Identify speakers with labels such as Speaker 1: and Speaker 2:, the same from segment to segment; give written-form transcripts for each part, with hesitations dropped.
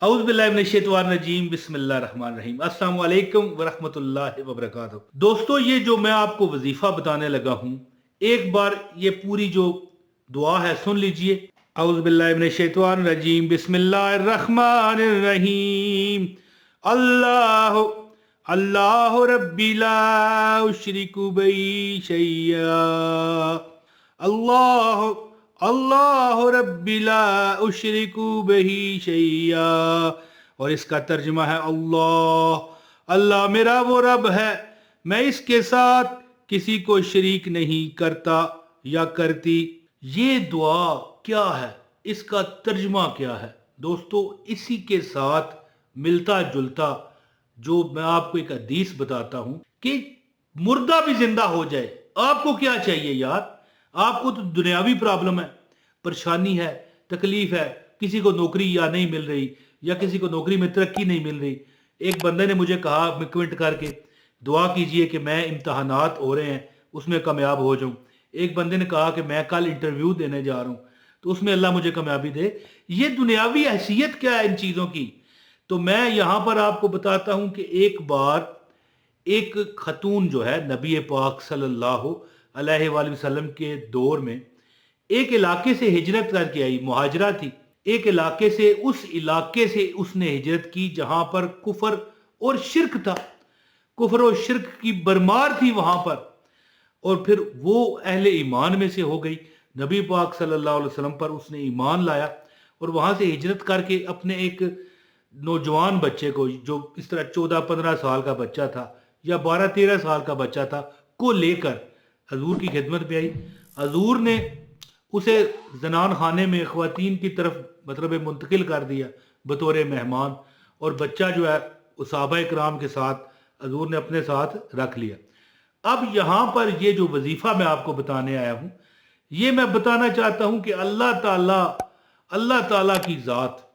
Speaker 1: औज़ु बिल्लाहि मिनश्शैतानिर्रजीम बिस्मिल्लाहिर्रहमानिर्रहीम अस्सलामु अलैकुम वरहमतुल्लाहि वबरकातुहू। दोस्तों, ये जो मैं आपको वजीफा बताने लगा हूँ, एक बार ये पूरी जो दुआ है सुन लीजिए। औज़ु बिल्लाहि मिनश्शैतानिर्रजीम बिस्मिल्लाहिर्रहमानिर्रहीम। अल्लाह अल्लाह रब्बी ला उश्रिकु बिही शैया। अल्लाह अल्लाह रब्बी ला उश्रिकु बिही शैया। और इसका तर्जुमा है अल्लाह अल्लाह मेरा वो रब है, मैं इसके साथ किसी को शरीक नहीं करता या करती। ये दुआ क्या है, इसका तर्जुमा क्या है? दोस्तों, इसी के साथ मिलता जुलता जो मैं आपको एक हदीस बताता हूं कि मुर्दा भी जिंदा हो जाए, आपको क्या चाहिए यार? आपको तो दुनियावी प्रॉब्लम है, परेशानी है, तकलीफ है, किसी को नौकरी या नहीं मिल रही, या किसी को नौकरी में तरक्की नहीं मिल रही। एक बंदे ने मुझे कहा कमेंट करके, दुआ कीजिए कि मैं इम्तहानात हो रहे हैं उसमें कामयाब हो जाऊं। एक बंदे ने कहा कि मैं कल इंटरव्यू देने जा रहा हूं तो उसमें अल्लाह मुझे कामयाबी दे। ये दुनियावी हैसियत क्या है इन चीज़ों की? तो मैं यहाँ पर आपको बताता हूँ कि एक बार एक खतून जो है नबी पाक सल्लल्लाहु अलैहि वसल्लम के दौर में एक इलाके से हिजरत करके आई, मुहाजरा थी। एक इलाके से, उस इलाके से उसने हिजरत की जहां पर कुफर और शिरक था, कुफर और शिरक की बरमार थी वहां पर। और फिर वो अहले ईमान में से हो गई, नबी पाक सल्लल्लाहु अलैहि वसल्लम पर उसने ईमान लाया और वहां से हिजरत करके अपने एक नौजवान बच्चे को, जो इस तरह 14-15 साल का बच्चा था या 12-13 साल का बच्चा था, को लेकर हजूर की खिदमत में आई। हजूर ने उसे जनान खाने में ख्वातीन की तरफ मतलब मुंतकिल कर दिया बतौर मेहमान, और बच्चा जो है सहाबा कराम के साथ हजूर ने अपने साथ रख लिया। अब यहाँ पर ये जो वजीफा मैं आपको बताने आया हूँ, ये मैं बताना चाहता हूँ कि अल्लाह ताला की ज़ात,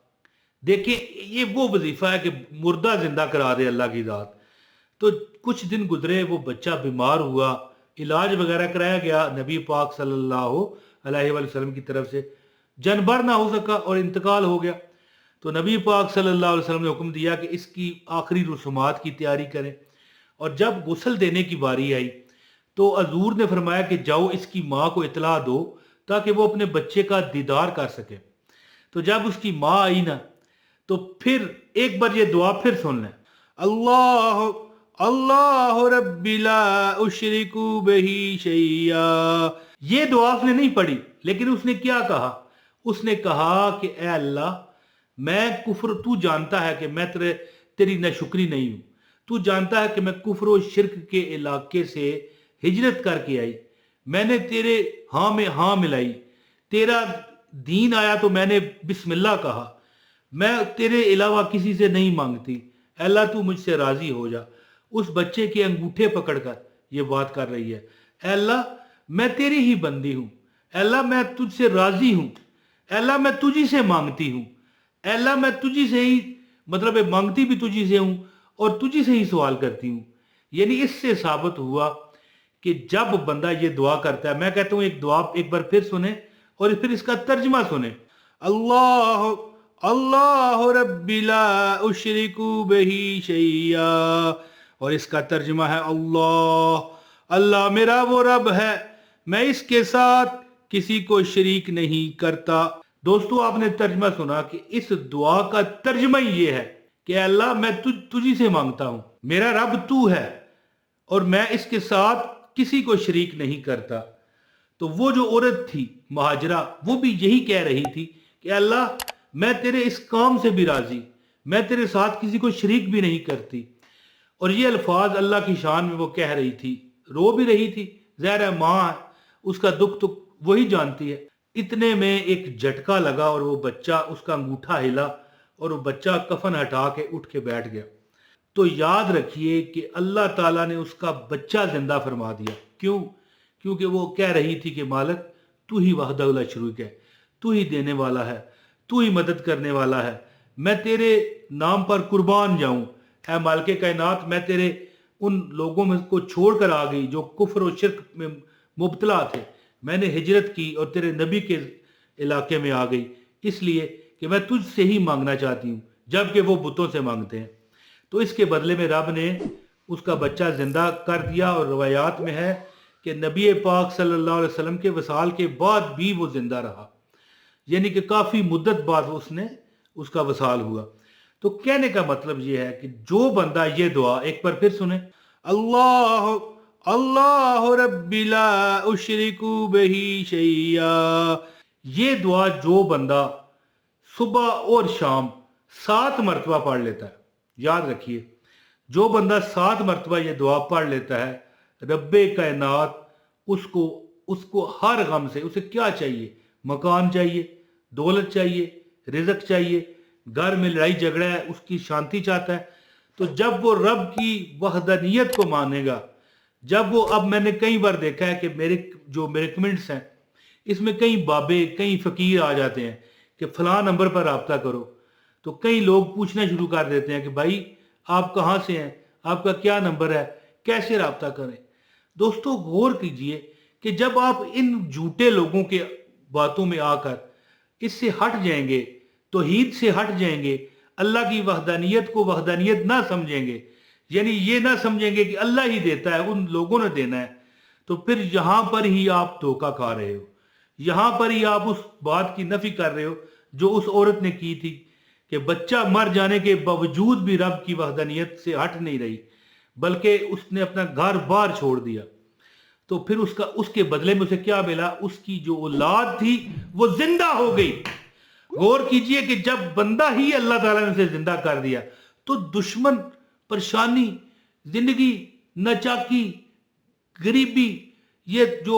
Speaker 1: देखिए ये वो वजीफा है कि मुर्दा जिंदा करा दे अल्लाह की ज़ात। तो कुछ दिन गुजरे, वो बच्चा बीमार हुआ, इलाज वगैरह कराया गया, नबी पाक सल्लल्लाहु अलैहि वसल्लम की तरफ से जनबर ना हो सका और इंतकाल हो गया। तो नबी पाक सल्लल्लाहु अलैहि वसल्लम ने हुक्म दिया कि इसकी आखिरी रसूमात की तैयारी करें। और जब गुस्ल देने की बारी आई तो हजूर ने फरमाया कि जाओ इसकी माँ को इतला दो ताकि वो अपने बच्चे का दीदार कर सके। तो जब उसकी माँ आई ना, तो फिर एक बार ये दुआ फिर सुन लें। अल्लाह अल्लाह रब्बी ला उश्रिकु बिही शैया। ये दुआ उसने नहीं पढ़ी, लेकिन उसने क्या कहा? उसने कहा कि ए अल्लाह, मैं कुफ्र, तू जानता है कि मैं तेरी नाशुक्री नहीं हूं, तू जानता है कि मैं कुफ्र और शिरक के इलाके से हिजरत करके आई, मैंने तेरे हाँ में हाँ मिलाई, तेरा दीन आया तो मैंने बिस्मिल्लाह कहा, मैं तेरे अलावा किसी से नहीं मांगती, अल्लाह तू मुझसे राजी हो जा। उस बच्चे के अंगूठे पकड़कर ये बात कर रही है, अल्लाह मैं तेरी ही बंदी हूं, अल्लाह मैं तुझसे राजी हूं, अल्लाह मैं तुझी से मांगती हूं, अल्लाह मैं तुझी से ही मतलब मांगती भी तुझी से हूं और तुझी से ही सवाल करती हूं। यानी इससे साबित हुआ कि जब बंदा ये दुआ करता है, मैं कहता हूं एक दुआ एक बार फिर सुने और फिर इसका तर्जमा सुने। अल्लाह अल्लाह रब्बी ला उश्रिकु बिही शैया। और इसका तर्जमा है अल्लाह अल्लाह मेरा वो रब है, मैं इसके साथ किसी को शरीक नहीं करता। दोस्तों, आपने तर्जमा सुना कि इस दुआ का तर्जमा ही ये है कि अल्लाह मैं तुझी से मांगता हूं, मेरा रब तू है और मैं इसके साथ किसी को शरीक नहीं करता। तो वो जो औरत थी मुहाजिरा, वो भी यही कह रही थी कि अल्लाह मैं तेरे इस काम से भी राजी, मैं तेरे साथ किसी को शरीक भी नहीं करती। और ये अल्फाज अल्लाह की शान में वो कह रही थी, रो भी रही थी। ज़ाहिर है माँ है, उसका दुख तो वही जानती है। इतने में एक झटका लगा और वो बच्चा, उसका अंगूठा हिला और वो बच्चा कफन हटा के उठ के बैठ गया। तो याद रखिए कि अल्लाह ताला ने उसका बच्चा जिंदा फरमा दिया। क्यों? क्योंकि वो कह रही थी कि मालिक तू ही वहदहु ला शरीक है, तू ही देने वाला है, तू ही मदद करने वाला है, मैं तेरे नाम पर कुर्बान जाऊं। है मालिके कायनात, मैं तेरे उन लोगों में को छोड़ कर आ गई जो कुफ्र और शिरक में मुब्तला थे, मैंने हिजरत की और तेरे नबी के इलाके में आ गई, इसलिए कि मैं तुझसे ही मांगना चाहती हूँ जबकि वो बुतों से मांगते हैं। तो इसके बदले में रब ने उसका बच्चा जिंदा कर दिया। और रवायात में है कि नबी पाक सल्लल्लाहु अलैहि वसल्लम के वसाल के बाद भी वो जिंदा रहा, यानी कि काफ़ी मुद्दत बाद उसका वसाल हुआ। तो कहने का मतलब ये है कि जो बंदा ये दुआ एक बार फिर सुने, अल्लाह अल्लाह रब्बी ला उशरिकु बिही शैया, ये दुआ जो बंदा सुबह और शाम 7 मरतबा पढ़ लेता है, याद रखिए, जो बंदा 7 मरतबा ये दुआ पढ़ लेता है, रब्बे कायनात उसको हर गम से, उसे क्या चाहिए, मकान चाहिए, दौलत चाहिए, रिज़्क चाहिए, घर में लड़ाई झगड़ा है उसकी शांति चाहता है, तो जब वो रब की वहदानियत को मानेगा, जब वो, अब मैंने कई बार देखा है कि मेरे कमेंट्स हैं इसमें कई बाबे कई फ़कीर आ जाते हैं कि फ़लाँ नंबर पर रब्ता करो, तो कई लोग पूछना शुरू कर देते हैं कि भाई आप कहाँ से हैं, आपका क्या नंबर है, कैसे रब्ता करें। दोस्तों गौर कीजिए कि जब आप इन झूठे लोगों के बातों में आकर इससे हट जाएंगे, तौहीद से हट जाएंगे, अल्लाह की वहदानियत को वहदानियत ना समझेंगे, यानी ये ना समझेंगे कि अल्लाह ही देता है, उन लोगों ने देना है, तो फिर यहां पर ही आप धोखा खा रहे हो, यहां पर ही आप उस बात की नफी कर रहे हो जो उस औरत ने की थी कि बच्चा मर जाने के बावजूद भी रब की वहदानियत से हट नहीं रही, बल्कि उसने अपना घर बार छोड़ दिया। तो फिर उसके बदले में उसे क्या मिला, उसकी जो औलाद थी वो जिंदा हो गई। गौर कीजिए कि जब बंदा ही अल्लाह ताला ने उसे जिंदा कर दिया तो दुश्मन, परेशानी, जिंदगी, नाचाकी, गरीबी, ये जो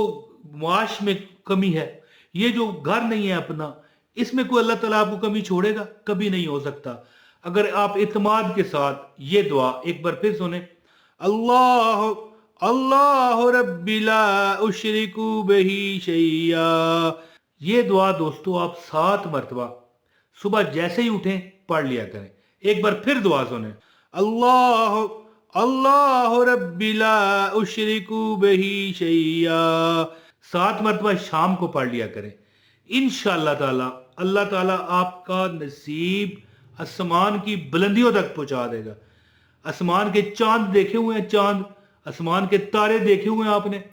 Speaker 1: मुआश में कमी है, ये जो घर नहीं है अपना, इसमें कोई अल्लाह ताला आपको कमी छोड़ेगा? कभी नहीं हो सकता। अगर आप इत्माद के साथ ये दुआ एक बार फिर सुने, अल्लाह अल्लाह रब्बी ला उशरिकु बिही शैया, ये दुआ दोस्तों आप 7 मरतबा सुबह जैसे ही उठें पढ़ लिया करें। एक बार फिर दुआ सुने, अल्लाह अल्लाह रब्बी ला उशरिकु बिही शैया, 7 मरतबा शाम को पढ़ लिया करें। इंशाअल्लाह ताला अल्लाह ताला आपका नसीब आसमान की बुलंदियों तक पहुंचा देगा। आसमान के चांद देखे हुए हैं, चांद, आसमान के तारे देखे हुए हैं आपने,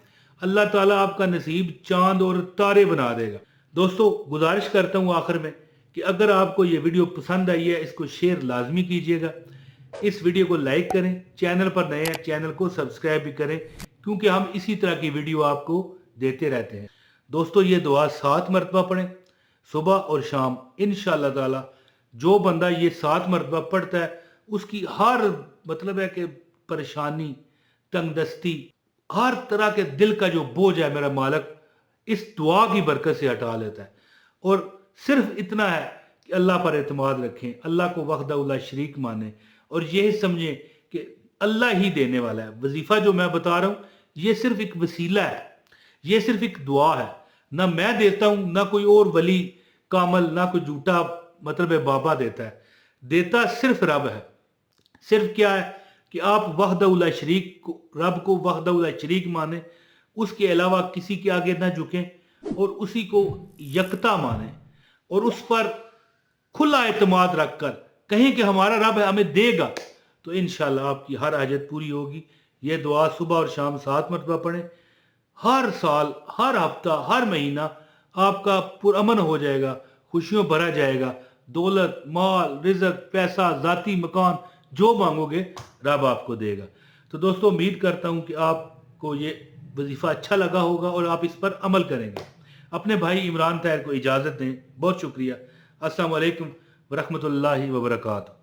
Speaker 1: अल्लाह ताला आपका नसीब चांद और तारे बना देगा। दोस्तों गुजारिश करता हूँ आखिर में कि अगर आपको ये वीडियो पसंद आई है, इसको शेयर लाजमी कीजिएगा, इस वीडियो को लाइक करें, चैनल पर नए हैं चैनल को सब्सक्राइब भी करें, क्योंकि हम इसी तरह की वीडियो आपको देते रहते हैं। दोस्तों ये दुआ 7 मरतबा पढ़ें सुबह और शाम, इंशाअल्लाह ताला जो बंदा ये 7 मरतबा पढ़ता है उसकी हर, मतलब है कि परेशानी, तंगदस्ती, हर तरह के दिल का जो बोझ है मेरा मालिक इस दुआ की बरकत से हटा लेता है। और सिर्फ इतना है कि अल्लाह पर एतमाद रखें, अल्लाह को वहदहुल्ला शरीक माने और यह समझें कि अल्लाह ही देने वाला है। वजीफा जो मैं बता रहा हूँ ये सिर्फ एक वसीला है, ये सिर्फ एक दुआ है, ना मैं देता हूँ ना कोई और वली कामल, ना कोई झूठा मतलब बाबा देता है, देता सिर्फ रब है। सिर्फ क्या है कि आप वहदहुल्ला शरीक को, रब को वहदहुल्ला शरीक माने, उसके अलावा किसी के आगे ना झुकें और उसी को यकता माने और उस पर खुला एतमाद रखकर कहें कि हमारा रब है, हमें देगा, तो इंशाल्लाह आपकी हर हाजत पूरी होगी। ये दुआ सुबह और शाम 7 मरतबा पढ़ें। हर साल, हर हफ्ता, हर महीना आपका पुरअमन हो जाएगा, खुशियों भरा जाएगा, दौलत, माल, रिज़्क, पैसा, ज़ाती मकान जो मांगोगे रब आपको देगा। तो दोस्तों उम्मीद करता हूँ कि आपको ये वजीफ़ा अच्छा लगा होगा और आप इस पर अमल करेंगे। अपने भाई इमरान ताहिर को इजाज़त दें। बहुत शुक्रिया। अस्सलामु अलैकुम व रहमतुल्लाहि व बरकातहू।